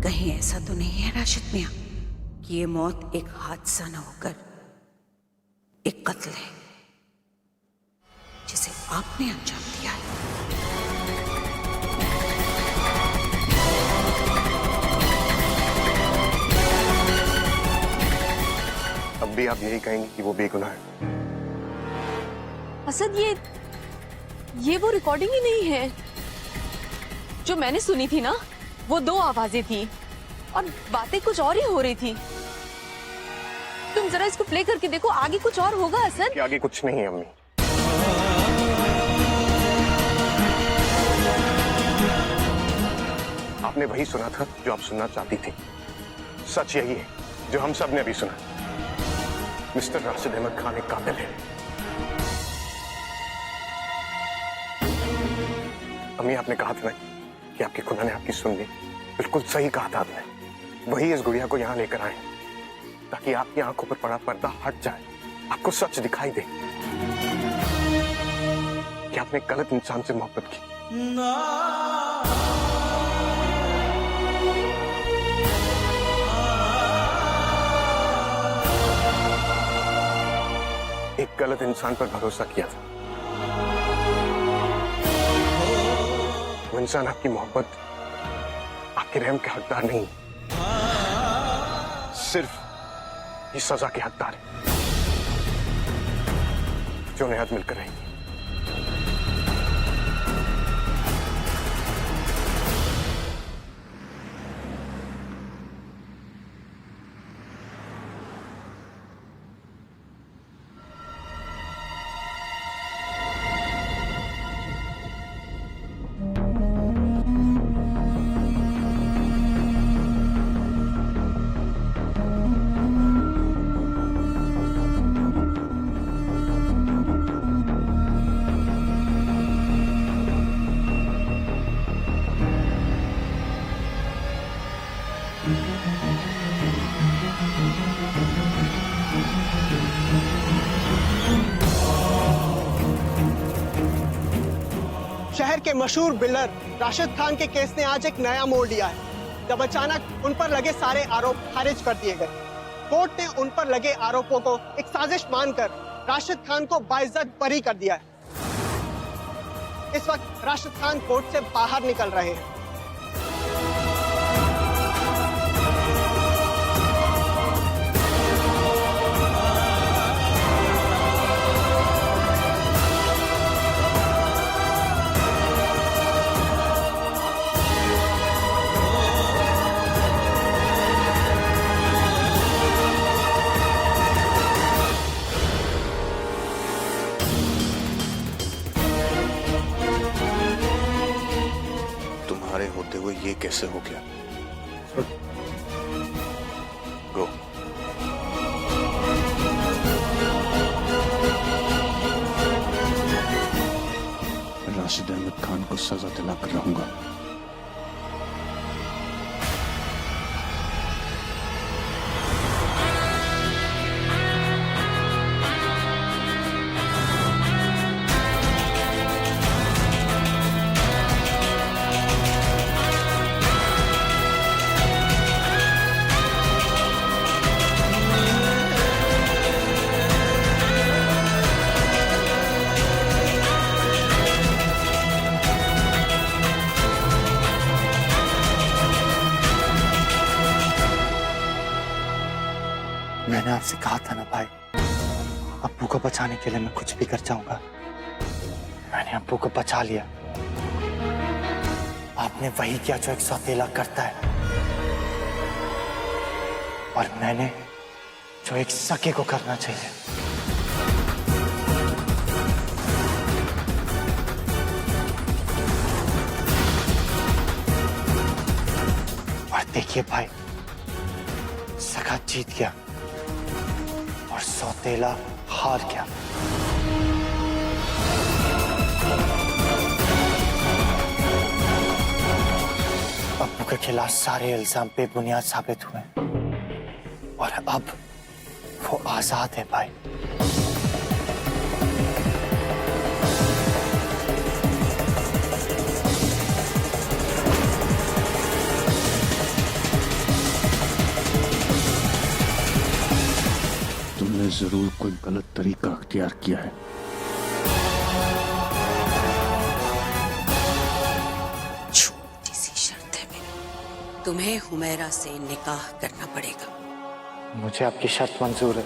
कहीं ऐसा तो नहीं है राशिद मियां कि ये मौत एक हादसा न होकर एक कत्ल है जिसे आपने अंजाम दिया है? अब भी आप यही कहेंगे कि वो बेगुनाह है? असद, ये वो रिकॉर्डिंग ही नहीं है जो मैंने सुनी थी ना। वो दो आवाजें थी और बातें कुछ और ही हो रही थी। तुम जरा इसको प्ले करके देखो, आगे कुछ और होगा असद। आगे कुछ नहीं है अम्मी। आपने वही सुना था जो आप सुनना चाहती थी। सच यही है जो हम सब ने अभी सुना। मिस्टर राशिद अहमद खान एक कातिल है। अम्मी, आपने कहा था ना कि आपकी खुदा ने आपकी सुन ली। बिल्कुल सही कहा था आपने। वही इस गुड़िया को यहाँ लेकर आए ताकि आपकी आंखों पर पड़ा पर्दा हट जाए, आपको सच दिखाई दे कि आपने गलत इंसान से मोहब्बत की। एक गलत इंसान पर भरोसा किया था। वो इंसान आपकी मोहब्बत, आपके रहम के हकदार नहीं, सिर्फ इस सजा के हकदार है जो निहायत मिलकर रहेंगे। शहर के मशहूर बिल्डर राशिद खान के केस ने आज एक नया मोड़ लिया है, जब अचानक उन पर लगे सारे आरोप खारिज कर दिए गए। कोर्ट ने उन पर लगे आरोपों को एक साजिश मानकर राशिद खान को बाइज्जत बरी कर दिया है। इस वक्त राशिद खान कोर्ट से बाहर निकल रहे हैं। तुम्हारे होते हुए ये कैसे हो गया? गो। राशिद अहमद खान को सजा दिलाकर रहूंगा। मैंने आपसे कहा था ना भाई, अप्पू को बचाने के लिए मैं कुछ भी कर जाऊंगा। मैंने अप्पू को बचा लिया। आपने वही किया जो एक सौतेला करता है, और मैंने जो एक सके को करना चाहिए। और देखिए भाई, सका जीत गया और सौतेला हार गया। अप्पू के खिलाफ सारे इल्जाम बेबुनियाद साबित हुए और अब वो आजाद है भाई। जरूर कोई गलत तरीका अख्तियार किया है। छोटी सी शर्त है मेरी, तुम्हें हुमैरा से निकाह करना पड़ेगा। मुझे आपकी शर्त मंजूर है।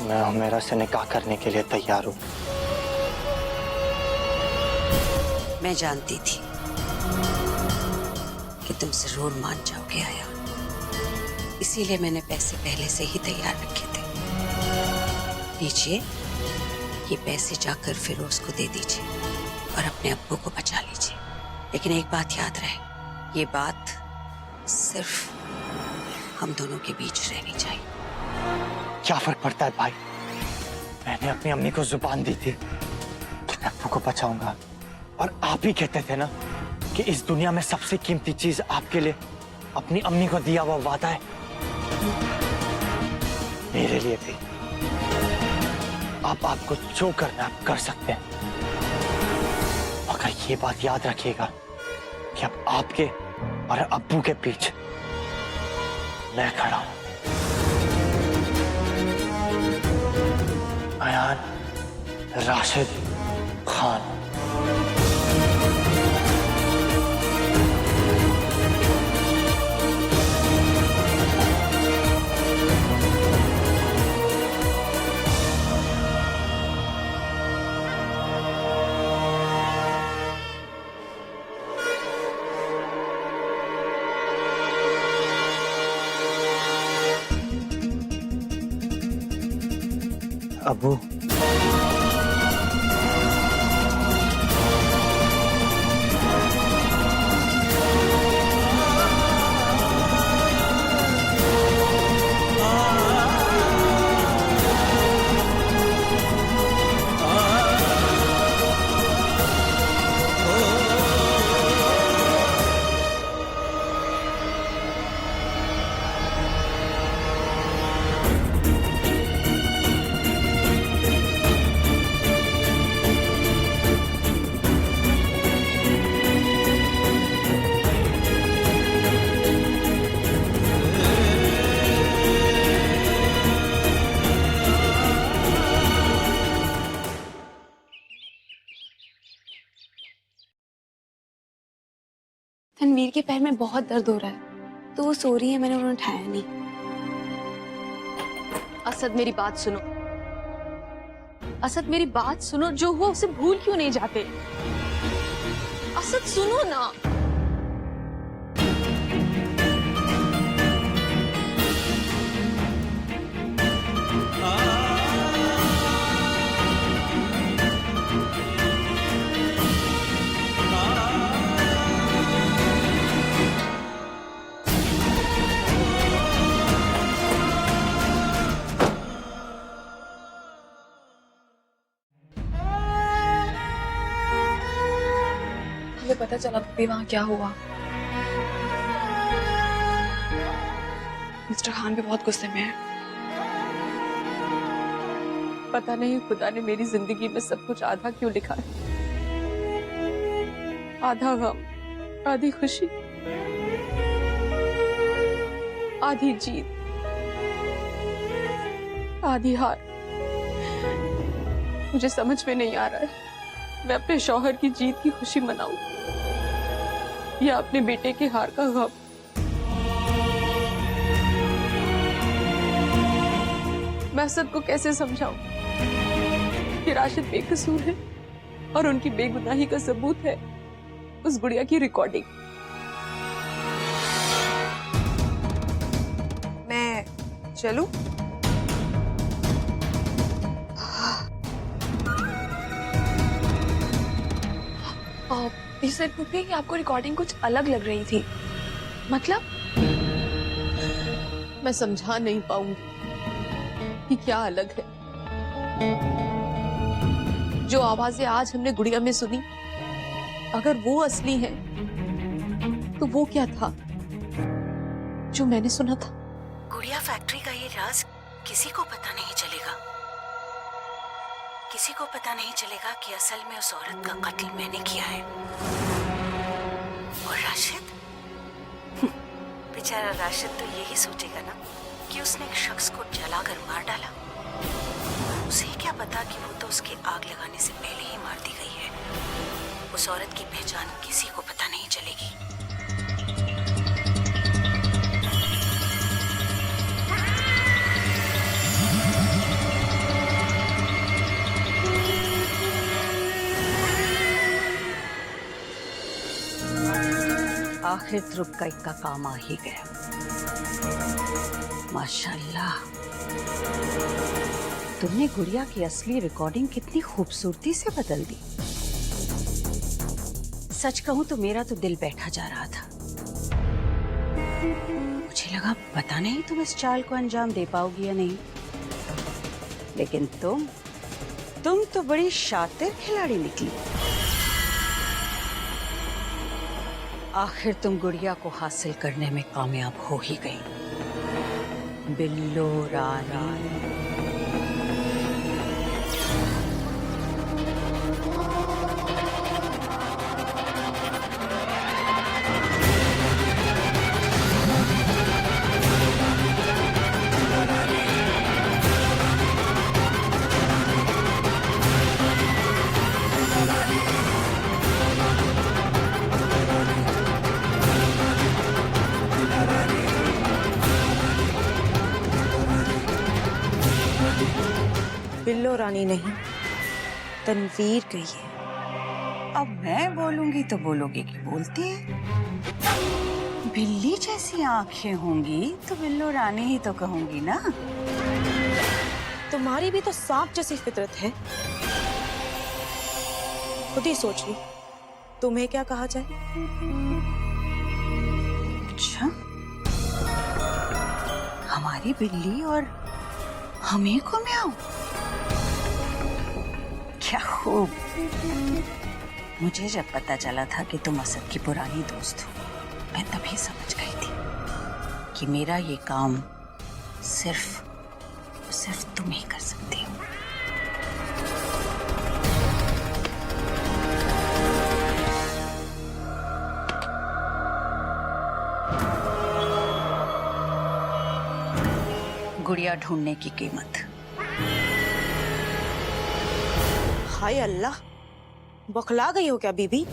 मैं हुमैरा से निकाह करने के लिए तैयार हूँ। मैं जानती थी कि तुम जरूर मान जाओगे आया, इसीलिए मैंने पैसे पहले से ही तैयार रखे थे। लीजिए, ये पैसे जाकर फिरोज को दे दीजिए और अपने अब्बू को बचा लीजिए। लेकिन एक बात याद रहे, ये बात सिर्फ हम दोनों के बीच रहनी चाहिए। क्या फर्क पड़ता है भाई? मैंने अपनी अम्मी को जुबान दी थी कि मैं अब्बू को बचाऊंगा, और आप ही कहते थे ना कि इस दुनिया में सबसे कीमती चीज आपके लिए अपनी अम्मी को दिया हुआ वादा है। मेरे लिए भी। आप आपको जो करना आप कर सकते हैं, मगर ये बात याद रखिएगा कि अब आपके और अब्बू के बीच मैं खड़ा हूं। अयान राशिद खान। अब्बू, तनवीर के पैर में बहुत दर्द हो रहा है, तो वो सो रही है, मैंने उन्हें उठाया नहीं। असद, मेरी बात सुनो। असद, मेरी बात सुनो। जो हुआ उसे भूल क्यों नहीं जाते? असद, सुनो ना। हमें पता चला भी वहां क्या हुआ। मिस्टर खान भी बहुत गुस्से में है। पता नहीं खुदा ने मेरी जिंदगी में सब कुछ आधा क्यों लिखा है। आधा गम, आधी खुशी, आधी जीत, आधी हार। मुझे समझ में नहीं आ रहा है मैं अपने शौहर की जीत की खुशी मनाऊं या अपने बेटे के हार का गम। मैं असद को कैसे समझाऊं कि राशिद बेकसूर है और उनकी बेगुनाही का सबूत है उस गुड़िया की रिकॉर्डिंग। मैं चलूं? इसे पूछिए कि आपको रिकॉर्डिंग कुछ अलग लग रही थी। मतलब? मैं समझा नहीं पाऊंगी कि क्या अलग है। जो आवाजें आज हमने गुड़िया में सुनी, अगर वो असली है तो वो क्या था जो मैंने सुना था? गुड़िया फैक्ट्री का ये राज किसी को पता नहीं चलेगा। किसी को पता नहीं चलेगा कि असल में उस औरत का कत्ल मैंने किया है। और राशिद, बेचारा राशिद तो यही सोचेगा ना कि उसने एक शख्स को जलाकर मार डाला। उसे क्या पता कि वो तो उसके आग लगाने से पहले ही मार दी गई है। उस औरत की पहचान किसी को पता नहीं चलेगी। आखिर ध्रुव का इक्का काम आ ही गया। माशाल्लाह, तुमने गुड़िया की असली रिकॉर्डिंग कितनी खूबसूरती से बदल दी। सच कहूं तो मेरा तो दिल बैठा जा रहा था। मुझे लगा पता नहीं तुम इस चाल को अंजाम दे पाओगी या नहीं, लेकिन तुम तो बड़ी शातिर खिलाड़ी निकली। आखिर तुम गुड़िया को हासिल करने में कामयाब हो ही गई। बिल्लो रानी। बिल्लो रानी नहीं, तनवीर कही है। अब मैं बोलूंगी तो बोलोगे कि बोलती है। बिल्ली जैसी आंखें होंगी तो बिल्लो रानी ही तो कहूंगी ना। तुम्हारी भी तो सांप जैसी फितरत है। खुद ही सोच लो, तुम्हें क्या कहा जाए? अच्छा, हमारी बिल्ली और हमें को म्याऊं। क्या खूब। मुझे जब पता चला था कि तुम असद की पुरानी दोस्त हो, मैं तभी समझ गई थी कि मेरा ये काम सिर्फ तुम ही कर सकते हो। गुड़िया ढूंढने की कीमत। हाय अल्लाह, बौखला गई हो क्या बीबी?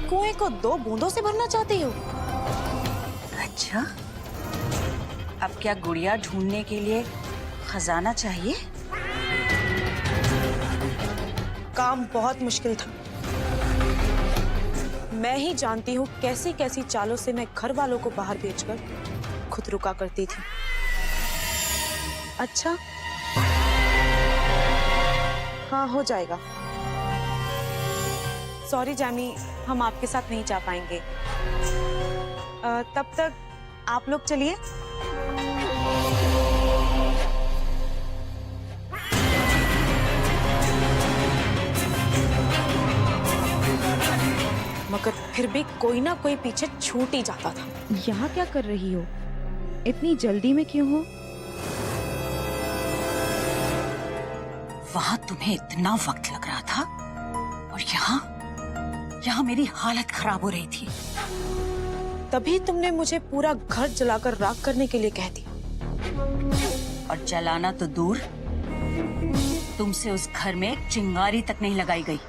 कुएं को 2 बूंदों से भरना चाहती हो? अच्छा, अब क्या गुड़िया ढूंढने के लिए खजाना चाहिए? काम बहुत मुश्किल था। मैं ही जानती हूँ कैसी कैसी चालों से मैं घर वालों को बाहर भेजकर खुद रुका करती थी। अच्छा, हाँ हो जाएगा। सॉरी जैमी, हम आपके साथ नहीं जा पाएंगे। तब तक आप लोग चलिए। मगर फिर भी कोई ना कोई पीछे छूट ही जाता था। यहाँ क्या कर रही हो? इतनी जल्दी में क्यों हो? वहां तुम्हें इतना वक्त लग रहा था और यहाँ मेरी हालत खराब हो रही थी। तभी तुमने मुझे पूरा घर जलाकर राख करने के लिए कह दिया। और जलाना तो दूर, तुमसे उस घर में एक चिंगारी तक नहीं लगाई गई।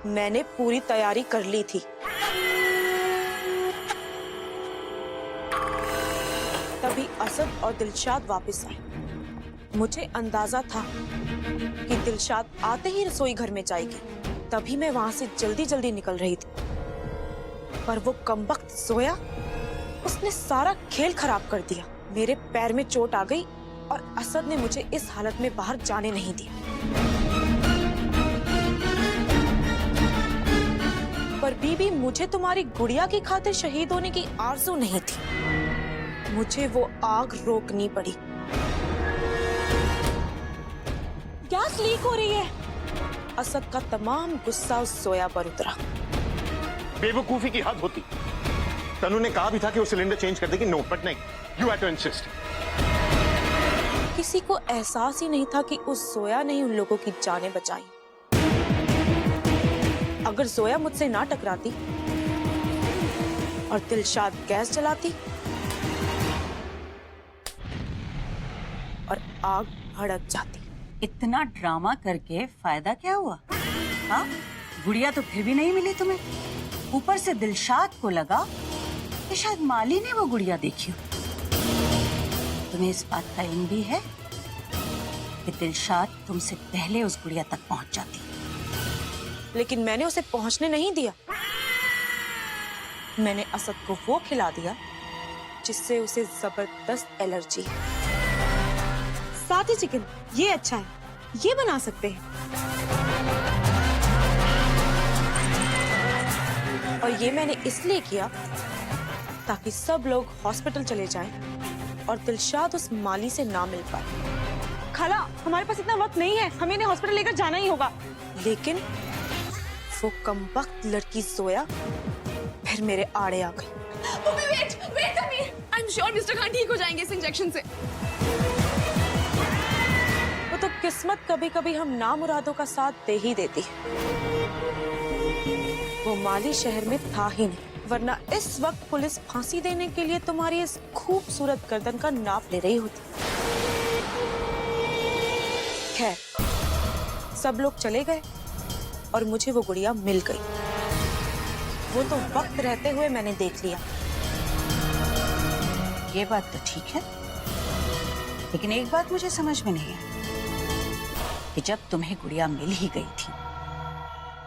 मैंने पूरी तैयारी कर ली थी। तभी असद और दिलशाद वापस आए। मुझे अंदाजा था कि दिलशाद आते ही रसोई घर में जाएगी, तभी मैं वहां से जल्दी जल्दी निकल रही थी। पर वो कमबख्त सोया, उसने सारा खेल खराब कर दिया। मेरे पैर में चोट आ गई और असद ने मुझे इस हालत में बाहर जाने नहीं दिया। पर बीबी, मुझे तुम्हारी गुड़िया की खातिर शहीद होने की आरज़ू नहीं थी। मुझे वो आग रोकनी पड़ी। गैस लीक हो रही है। असद का तमाम गुस्सा उस सोया पर उतरा। बेवकूफी की हद होती। तनु ने कहा भी था कि वो सिलेंडर चेंज कर देगी। नो, बट नहीं, यू हैड टू इंसिस्ट। किसी को एहसास ही नहीं था कि उस सोया ने ही उन लोगों की जानें बचाई। अगर सोया मुझसे ना टकराती और दिलशाद गैस जलाती आग भड़क जाती। इतना ड्रामा करके फायदा क्या हुआ? हाँ, गुड़िया तो फिर भी नहीं मिली तुम्हें। ऊपर से दिलशाद को लगा कि शायद माली ने वो गुड़िया देखी हो। तुम्हें इस बात का इल्म भी है कि दिलशाद तुमसे पहले उस गुड़िया तक पहुंच जाती। लेकिन मैंने उसे पहुंचने नहीं दिया। मैंने असद को वो खिला दिया जिससे उसे जबरदस्त एलर्जी है। साथ ही चिकन, ये अच्छा है, ये बना सकते हैं। और ये मैंने इसलिए किया ताकि सब लोग हॉस्पिटल चले जाएं और दिलशाद उस माली से ना मिल पाए। खाला, हमारे पास इतना वक्त नहीं है, हमें इन्हें हॉस्पिटल लेकर जाना ही होगा। लेकिन वो कमबख्त लड़की सोया फिर मेरे आड़े आ गई। वेट अमीर, I am sure mister Khan ठीक हो जाएंगे इस इंजेक्शन से। वो तो किस्मत कभी कभी हम नामुरादों का साथ दे ही देती है। वो माली शहर में था ही नहीं, वरना इस वक्त पुलिस फांसी देने के लिए तुम्हारी इस खूबसूरत गर्दन का नाप ले रही होती। खैर, सब लोग चले गए और मुझे वो गुड़िया मिल गई। वो तो वक्त रहते हुए मैंने देख लिया। ये बात तो ठीक है, लेकिन एक बात मुझे समझ में नहीं आई कि जब तुम्हें गुड़िया मिल ही गई थी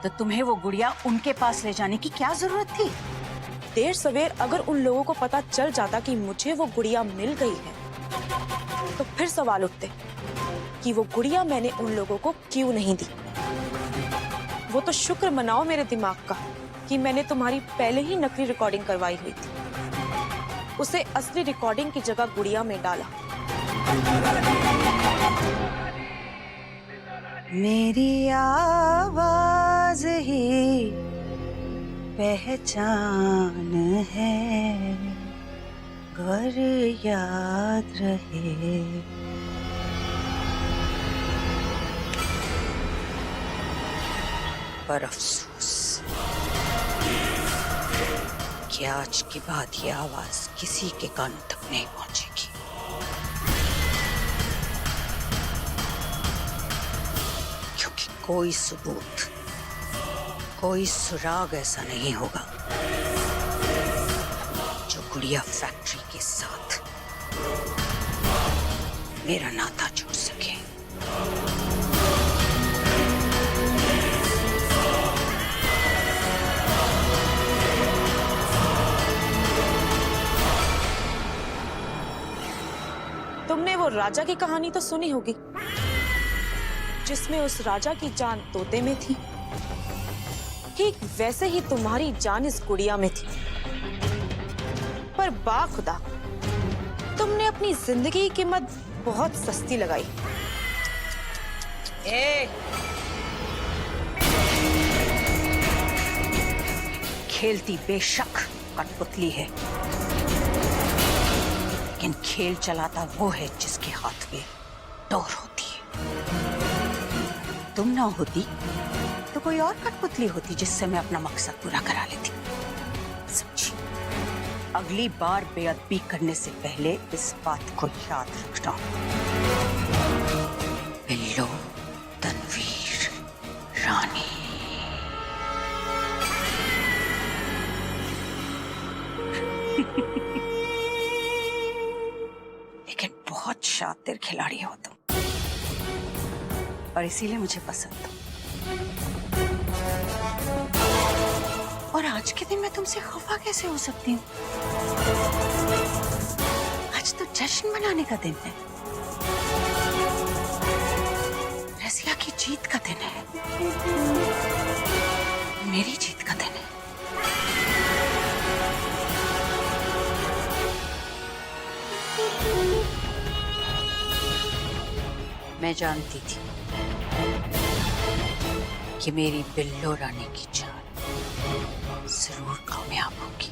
तो तुम्हें वो गुड़िया उनके पास ले जाने की क्या जरूरत थी? देर सवेर अगर उन लोगों को पता चल जाता कि मुझे वो गुड़िया मिल गई है तो फिर सवाल उठते कि वो गुड़िया मैंने उन लोगों को क्यों नहीं दी। वो तो शुक्र मनाओ मेरे दिमाग का कि मैंने तुम्हारी पहले ही नकली रिकॉर्डिंग करवाई हुई थी। उसे असली रिकॉर्डिंग की जगह गुड़िया में डाला। मेरी आवाज ही पहचान है, घर याद रहे। पर अफसोस कि आज के बाद ये आवाज किसी के कानों तक नहीं पहुंचेगी। क्योंकि कोई सबूत, कोई सुराग ऐसा नहीं होगा जो गुड़िया फैक्ट्री के साथ मेरा नाता जोड़ सके। तुमने वो राजा की कहानी तो सुनी होगी जिसमें उस राजा की जान तोते में थी। ठीक वैसे ही तुम्हारी जान इस गुड़िया में थी। पर बाखुदा तुमने अपनी जिंदगी की कीमत बहुत सस्ती लगाई। खेलती बेशक कठपुतली है, लेकिन खेल चलाता वो है जिसके हाथ में डोर होती है। तुम ना होती तो कोई और कठपुतली होती जिससे मैं अपना मकसद पूरा करा लेती। समझी? अगली बार बेअदबी करने से पहले इस बात को याद रखना। बिल्लो तनवीर रानी। लेकिन बहुत शातिर खिलाड़ी हो तुम, और इसीलिए मुझे पसंद हो। और आज के दिन मैं तुमसे खफा कैसे हो सकती हूँ? आज तो जश्न मनाने का दिन है, रसिया की जीत का दिन है, मेरी जीत का दिन है। मैं जानती थी कि मेरी बिल्लो रानी की जान जरूर कामयाब होगी।